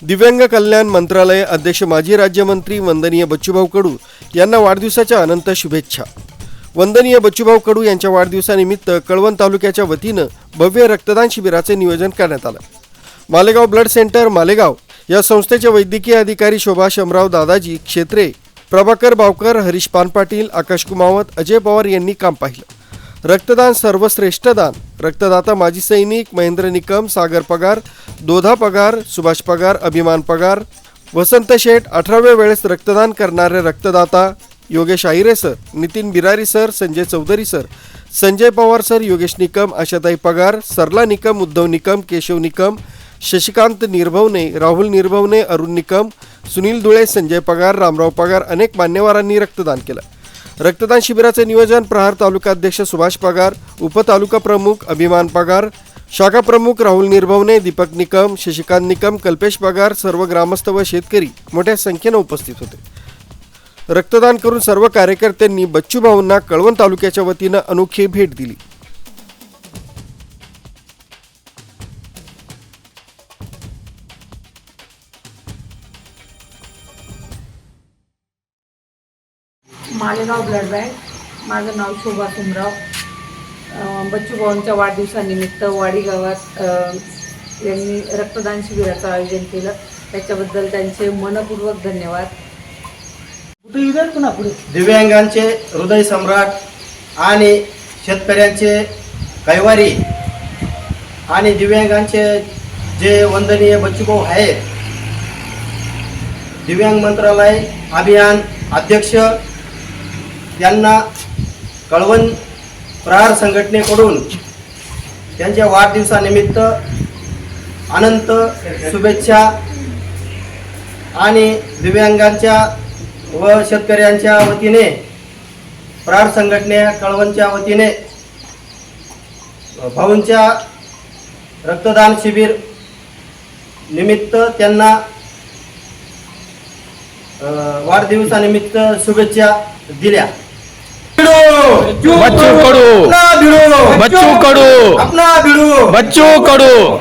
दिव्यांग कल्याण मंत्रालय अध्यक्ष माजी राज्यमंत्री वंदनीय बच्चूभाऊ कडू यांना वाढदिवसाच्या अनंत शुभेच्छा। वंदनीय बच्चूभाऊ कडू यांच्या वाढदिवसानिमित्त कळवण तालुक्याच्या वतीनं भव्य रक्तदान शिबिराचे नियोजन करण्यात आलं। मालेगाव ब्लड सेंटर मालेगाव या संस्थेचे वैद्यकीय अधिकारी शोभा शमराव दादाजी क्षेत्रे, प्रभाकर बावकर, हरीश पानपाटील, आकाश कुमावत, अजय पवार यांनी काम पाहिलं। रक्तदान सर्वश्रेष्ठ दान, रक्तदाता माजी सैनिक महेंद्र निकम, सागर पगार, दोधा पगार, सुभाष पगार, अभिमान पगार, वसंत शेठ, 18व्या वेळेस रक्तदान करणारे रक्तदाता Yogesh Ahire sir, Nitin Birari sir, Sanjay Chaudhari sir, Sanjay Pawar sir, Yogesh Nikam, Ashatai Pagar, Sarla Nikam, Uddhav Nikam, Keshav Nikam, Shashikant निर्भवने, Rahul निर्भवने, Arun Nikam, Sunil Dhule, Sanjay पगार, रामराव पगार अनेक मान्यवरांनी रक्तदान केलं। रक्तदान शिबिराचे नियोजन प्रहार तालुका अध्यक्ष सुभाष पगार, उपतालुका प्रमुख अभिमान पगार, शाखा प्रमुख राहुल निर्भवने, दीपक निकम, शशिकांत निकम, कल्पेश पगार, सर्व ग्रामस्थ व शेतकरी मोठ्या संख्येने उपस्थित होते। रक्तदान करून सर्व कार्यकर्त्यांनी बच्चूभाऊंना कळवण तालुक्याच्या वतीनं अनोखी भेट दिली। मालेगाव ब्लड बँक, माझं नाव शोभा शमराव। बच्चूभाऊंच्या वाढदिवसानिमित्त वाडी गावात यांनी रक्तदान शिबिराचं आयोजन केलं, त्याच्याबद्दल त्यांचे मनपूर्वक धन्यवाद। दिव्यांगांचे हृदय सम्राट आणि शेतकऱ्यांचे कैवारी आणि दिव्यांगांचे जे वंदनीय बच्चूभाऊ आहेत, दिव्यांग मंत्रालय अभियान अध्यक्ष यांना कळवण प्रहार संघटनेकडून त्यांच्या वाढदिवसानिमित्त अनंत शुभेच्छा आणि दिव्यांगांच्या व शेतकऱ्यांच्या वतीने प्रहार संघटने कळवणच्या वतीने भाऊंच्या रक्तदान शिबिर निमित्त त्यांना वाढदिवसानिमित्त शुभेच्छा दिल्या। बच्चू कडू, बच्चू कडू, अपना भिड़ो, बच्चू कडू।